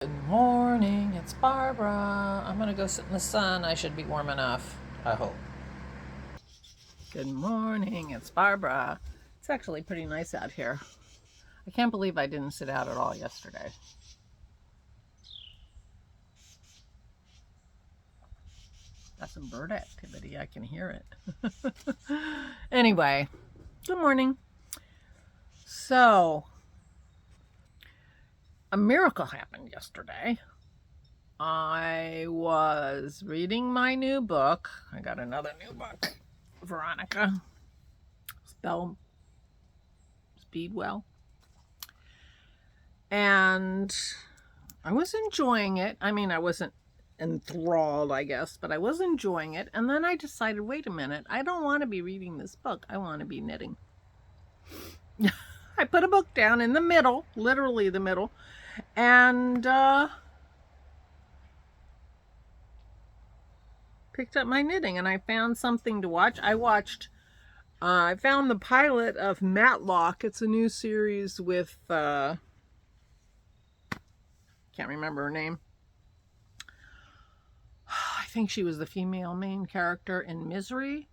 Good morning, it's Barbara. I'm gonna go sit in the sun. I should be warm enough, I hope. Good morning, it's Barbara. It's actually pretty nice out here. I can't believe I didn't sit out at all yesterday. That's some bird activity, I can hear it. Anyway, good morning. So, a miracle happened yesterday. I was reading my new book. I got another new book, Veronica. Spell Speedwell. And I was enjoying it. I mean, I wasn't enthralled, I guess, but I was enjoying it. And then I decided, wait a minute, I don't want to be reading this book. I want to be knitting. I put a book down in the middle, literally the middle, and picked up my knitting, and I found something to watch. I found the pilot of Matlock. It's a new series with, can't remember her name. I think she was the female main character in Misery,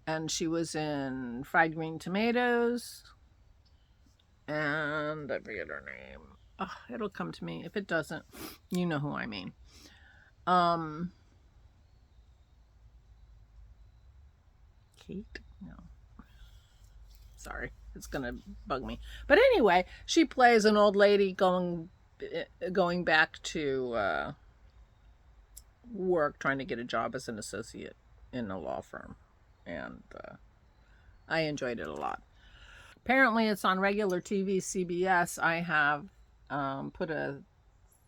and she was in Fried Green Tomatoes, and I forget her name. Oh, it'll come to me. If it doesn't, you know who I mean. Kate? No. Sorry, it's gonna bug me. But anyway, she plays an old lady going back to work, trying to get a job as an associate in a law firm, and I enjoyed it a lot. Apparently, it's on regular TV, CBS. I have put a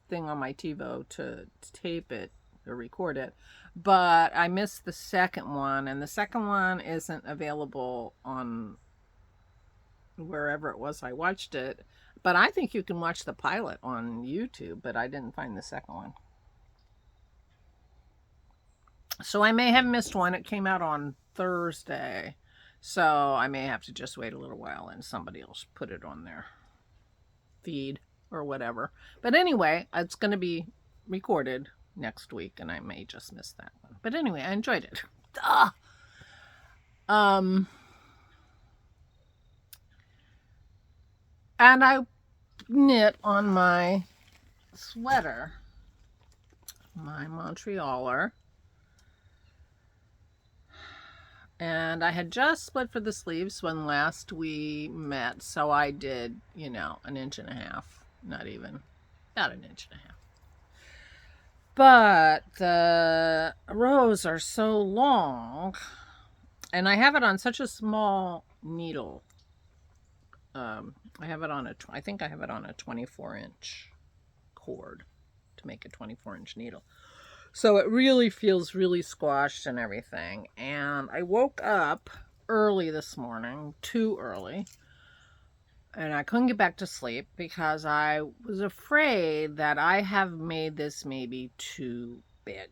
thing on my TiVo to tape it or record it, but I missed the second one, and the second one isn't available on wherever it was I watched it. But I think you can watch the pilot on YouTube, but I didn't find the second one. So I may have missed one. It came out on Thursday. So I may have to just wait a little while and somebody else put it on their feed or whatever. But anyway, it's going to be recorded next week, and I may just miss that one. But anyway, I enjoyed it. And I knit on my sweater, my Montrealer. And I had just split for the sleeves when last we met, so I did, an inch and a half. Not even, about an inch and a half. But the rows are so long, and I have it on such a small needle. I have it on I think I have it on a 24-inch cord to make a 24-inch needle. So it really feels really squashed and everything. And I woke up early this morning, too early, and I couldn't get back to sleep because I was afraid that I have made this maybe too big.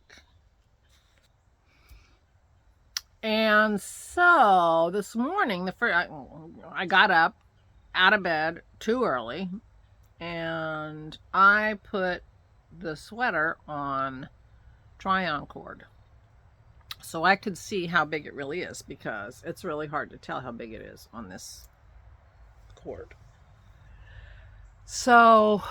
And so this morning, I got up out of bed too early, and I put the sweater on try-on cord so I could see how big it really is, because it's really hard to tell how big it is on this cord. So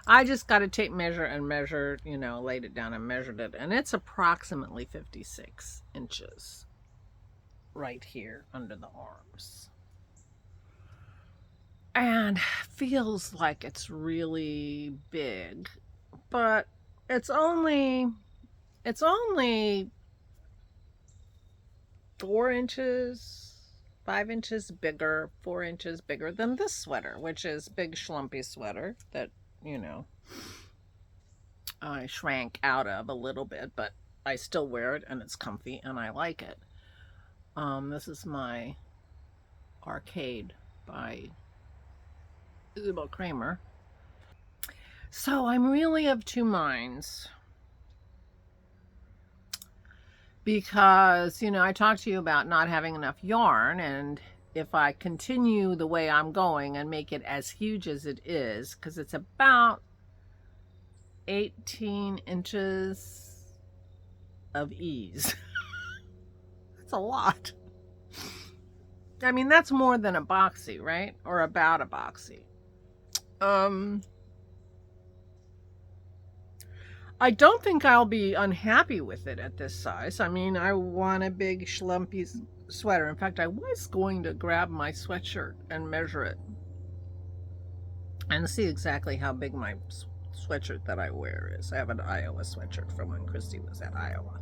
I just got a tape measure and measured, laid it down and measured it, and it's approximately 56 inches right here under the arms. And feels like it's really big, but it's only 4 inches, 5 inches bigger, 4 inches bigger than this sweater, which is big schlumpy sweater that, I shrank out of a little bit, but I still wear it and it's comfy and I like it. This is my Arcade by Isabel Kramer. So I'm really of two minds, because, I talked to you about not having enough yarn, and if I continue the way I'm going and make it as huge as it is, because it's about 18 inches of ease. That's a lot. I mean, that's more than a boxy, right? Or about a boxy. I don't think I'll be unhappy with it at this size. I mean, I want a big schlumpy sweater. In fact, I was going to grab my sweatshirt and measure it and see exactly how big my sweatshirt that I wear is. I have an Iowa sweatshirt from when Christy was at Iowa.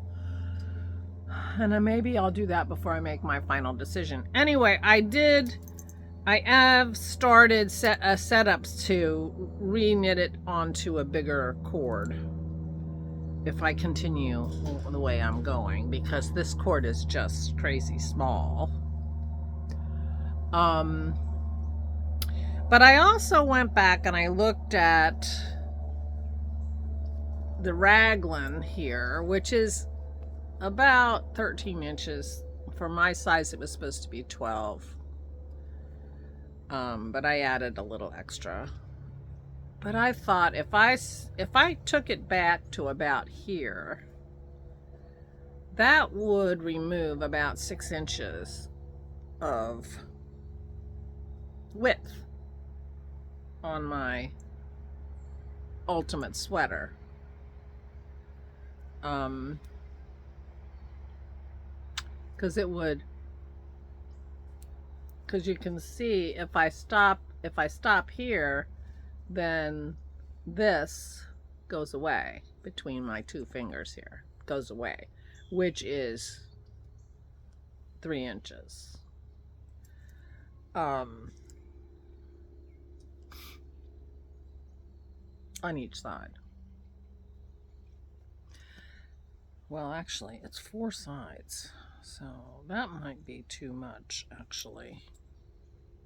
And maybe I'll do that before I make my final decision. Anyway, I have started setups to re-knit it onto a bigger cord if I continue the way I'm going, because this cord is just crazy small. But I also went back and I looked at the raglan here, which is about 13 inches. For my size, it was supposed to be 12. But I added a little extra. But I thought if I took it back to about here, that would remove about 6 inches of width on my ultimate sweater. Because it would, because you can see if I stop here, then this goes away between my two fingers here, goes away, which is 3 inches. On each side. Well, actually, it's 4 sides, so that might be too much, actually,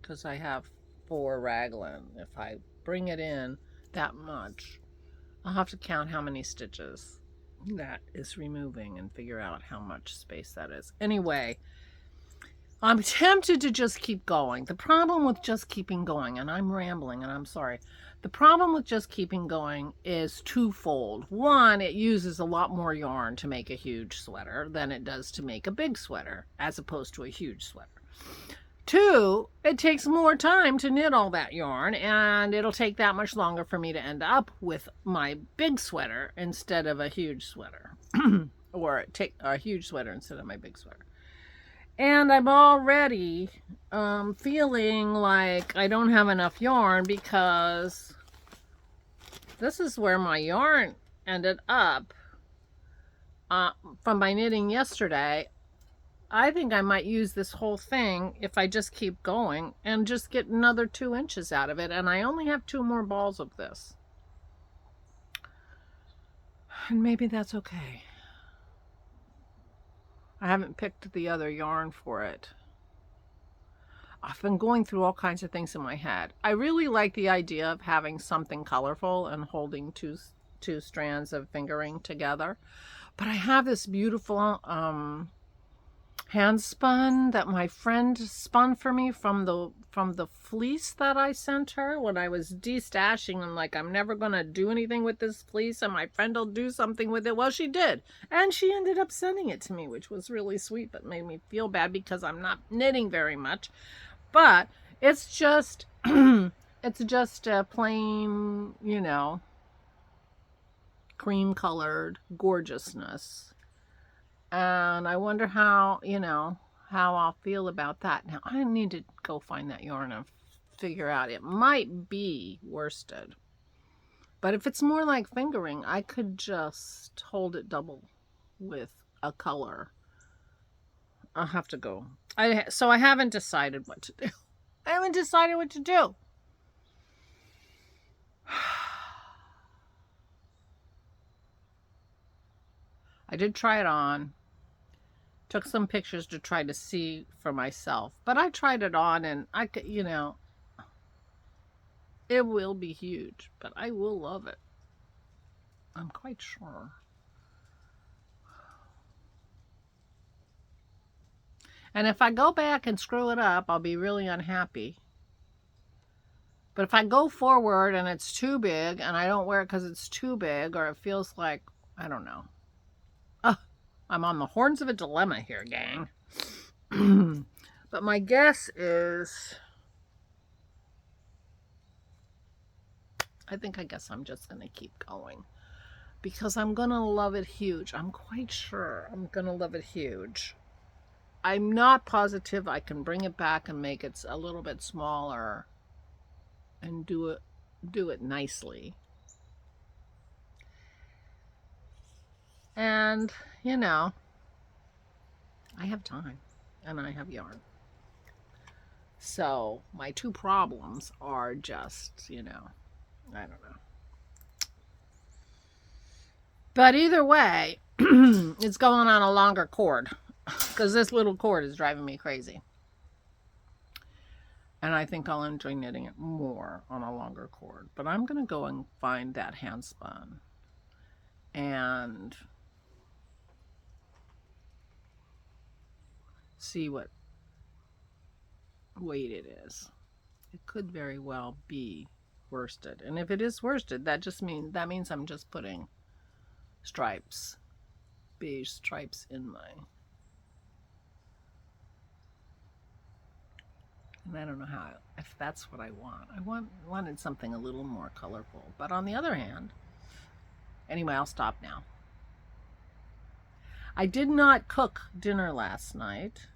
because I have 4 raglan. If I bring it in that much, I'll have to count how many stitches that is removing and figure out how much space that is. Anyway, I'm tempted to just keep going. The problem with just keeping going, and I'm rambling and I'm sorry, the problem with just keeping going is twofold. One, it uses a lot more yarn to make a huge sweater than it does to make a big sweater, as opposed to a huge sweater. 2, it takes more time to knit all that yarn, and it'll take that much longer for me to end up with my big sweater instead of a huge sweater. Or take a huge sweater instead of my big sweater. And I'm already feeling like I don't have enough yarn, because this is where my yarn ended up from my knitting yesterday. I think I might use this whole thing if I just keep going and just get another 2 inches out of it. And I only have 2 more balls of this. And maybe that's okay. I haven't picked the other yarn for it. I've been going through all kinds of things in my head. I really like the idea of having something colorful and holding two strands of fingering together. But I have this beautiful hand spun that my friend spun for me from the fleece that I sent her when I was destashing. I'm like, I'm never gonna do anything with this fleece, and my friend will do something with it. Well, she did, and she ended up sending it to me, which was really sweet, but made me feel bad because I'm not knitting very much. But it's just it's just a plain, you know, cream colored gorgeousness. And I wonder how, you know, how I'll feel about that. Now, I need to go find that yarn and figure out. It might be worsted. But if it's more like fingering, I could just hold it double with a color. I'll have to go. So I haven't decided what to do. I haven't decided what to do. I did try it on. Took some pictures to try to see for myself. But I tried it on, and I could, you know, it will be huge, but I will love it. I'm quite sure. And if I go back and screw it up, I'll be really unhappy. But if I go forward and it's too big and I don't wear it because it's too big, or it feels like, I don't know. I'm on the horns of a dilemma here, gang. But my guess is, I guess I'm just going to keep going. Because I'm going to love it huge. I'm quite sure I'm going to love it huge. I'm not positive I can bring it back and make it a little bit smaller and do it nicely. And, you know, I have time and I have yarn. So my two problems are just, you know, I don't know. But either way, it's going on a longer cord because this little cord is driving me crazy. And I think I'll enjoy knitting it more on a longer cord. But I'm going to go and find that hand spun and see what weight it is. It could very well be worsted. And if it is worsted, that means I'm just putting stripes, beige stripes in my, and I don't know if that's what I want. I wanted something a little more colorful. But on the other hand, anyway, I'll stop now. I did not cook dinner last night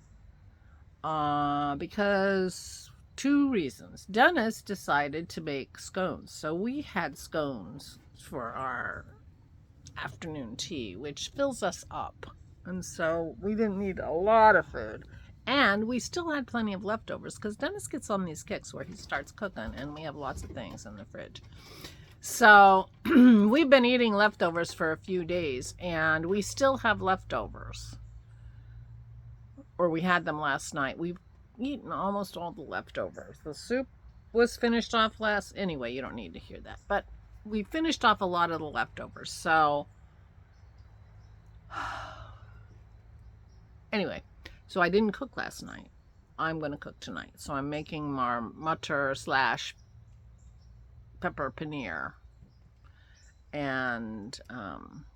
because two reasons. Dennis decided to make scones. So we had scones for our afternoon tea, which fills us up. And so we didn't need a lot of food. And we still had plenty of leftovers because Dennis gets on these kicks where he starts cooking and we have lots of things in the fridge. So we've been eating leftovers for a few days and we still have leftovers. Or we had them last night. We've eaten almost all the leftovers. The soup was finished off anyway, you don't need to hear that. But we finished off a lot of the leftovers. So anyway, so I didn't cook last night. I'm going to cook tonight. So I'm making mutter / pepper paneer. And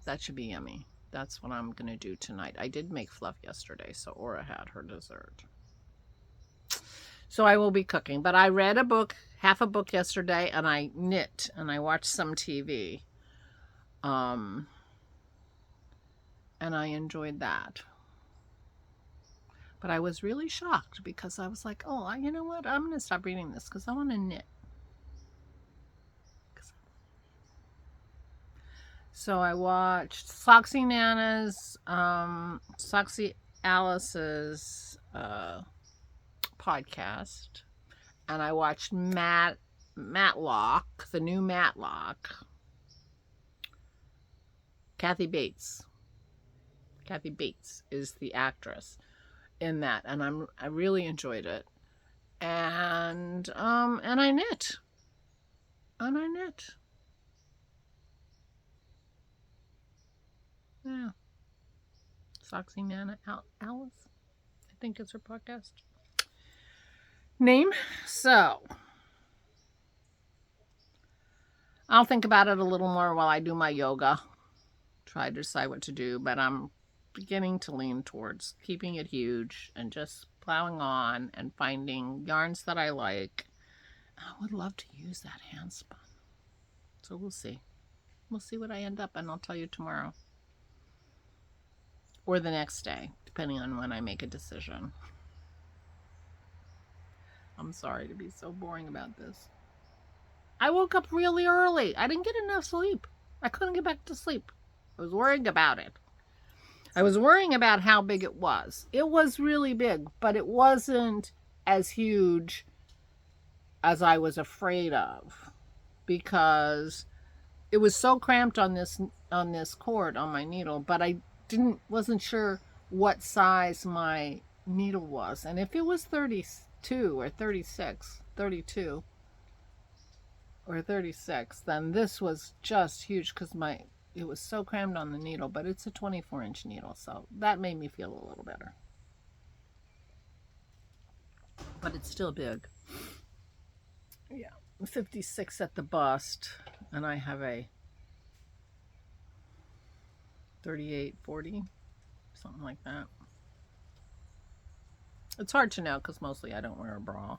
that should be yummy. That's what I'm going to do tonight. I did make fluff yesterday, so Aura had her dessert. So I will be cooking. But I read a book, half a book yesterday, and I knit, and I watched some TV. And I enjoyed that. But I was really shocked because I was like, oh, you know what? I'm going to stop reading this because I want to knit. So I watched Soxy Nana's, Soxy Alice's podcast. And I watched Matlock, the new Matlock. Kathy Bates. Kathy Bates is the actress in that, and I really enjoyed it. And I knit. And I knit. Yeah. Soxy Nana Alice, I think is her podcast name. So I'll think about it a little more while I do my yoga. Try to decide what to do, but I'm beginning to lean towards keeping it huge and just plowing on and finding yarns that I like. I would love to use that hand spun. So we'll see. We'll see what I end up, and I'll tell you tomorrow. Or the next day, depending on when I make a decision. I'm sorry to be so boring about this. I woke up really early. I didn't get enough sleep. I couldn't get back to sleep. I was worrying about it. I was worrying about how big it was. It was really big, but it wasn't as huge as I was afraid of because it was so cramped on this cord on my needle, but I wasn't sure what size my needle was. And if it was 32 or 36, 32 or 36, then this was just huge because it was so crammed on the needle, but it's a 24-inch needle, so that made me feel a little better. but it's still big. Yeah, 56 at the bust, and I have a 38-40, something like that. It's hard to know because mostly I don't wear a bra.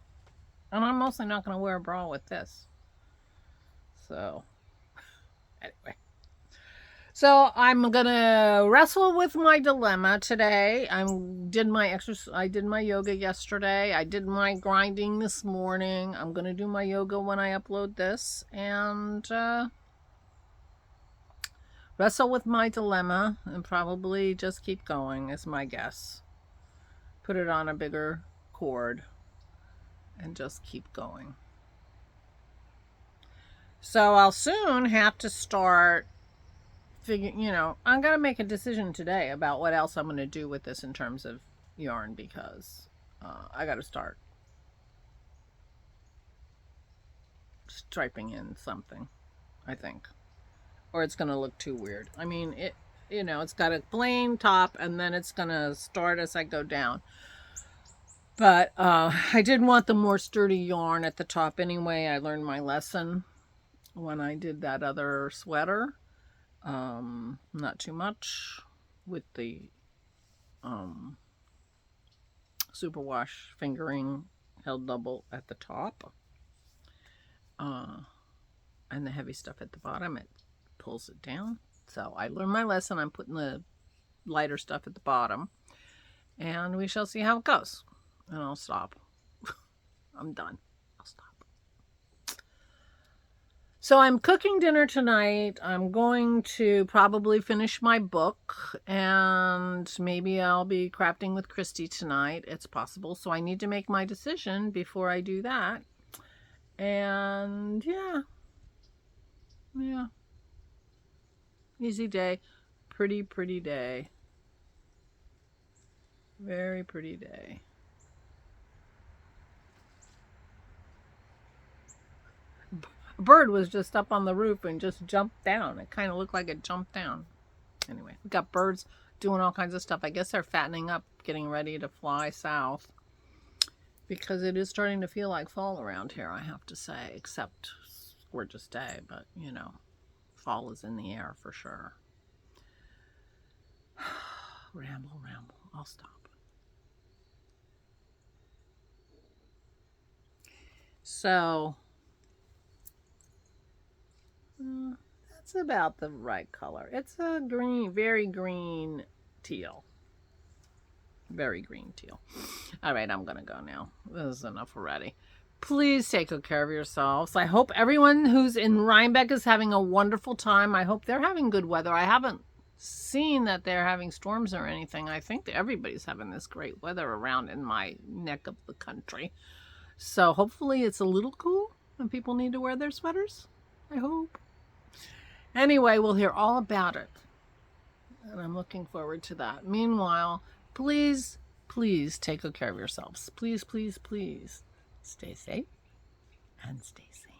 And I'm mostly not going to wear a bra with this. So, anyway. So I'm going to wrestle with my dilemma today. I did my yoga yesterday. I did my grinding this morning. I'm going to do my yoga when I upload this. And wrestle with my dilemma and probably just keep going is my guess. Put it on a bigger cord and just keep going. So I'll soon have to start figuring, I'm going to make a decision today about what else I'm going to do with this in terms of yarn, because I got to start striping in something, I think, or it's going to look too weird. I mean, it's got a plain top and then it's going to start as I go down. But I did want the more sturdy yarn at the top anyway. I learned my lesson when I did that other sweater. Not too much with the superwash fingering held double at the top. And the heavy stuff at the bottom, it pulls it down. So I learned my lesson. I'm putting the lighter stuff at the bottom. And we shall see how it goes. And I'll stop. I'm done. I'll stop. So I'm cooking dinner tonight. I'm going to probably finish my book. And maybe I'll be crafting with Christy tonight. It's possible. So I need to make my decision before I do that. And yeah. Easy day. Pretty day. Very pretty day. A bird was just up on the roof and just jumped down. It kind of looked like it jumped down. Anyway, we got birds doing all kinds of stuff. I guess they're fattening up, getting ready to fly south. Because it is starting to feel like fall around here, I have to say. Except gorgeous day, but fall is in the air for sure. Ramble. I'll stop. So that's about the right color. It's a green, very green teal. Very green teal. All right, I'm going to go now. This is enough already. Please take good care of yourselves. I hope everyone who's in Rhinebeck is having a wonderful time. I hope they're having good weather. I haven't seen that they're having storms or anything. I think that everybody's having this great weather around in my neck of the country. So hopefully it's a little cool and people need to wear their sweaters. I hope. Anyway, we'll hear all about it. And I'm looking forward to that. Meanwhile, please take good care of yourselves. Please stay safe and stay sane.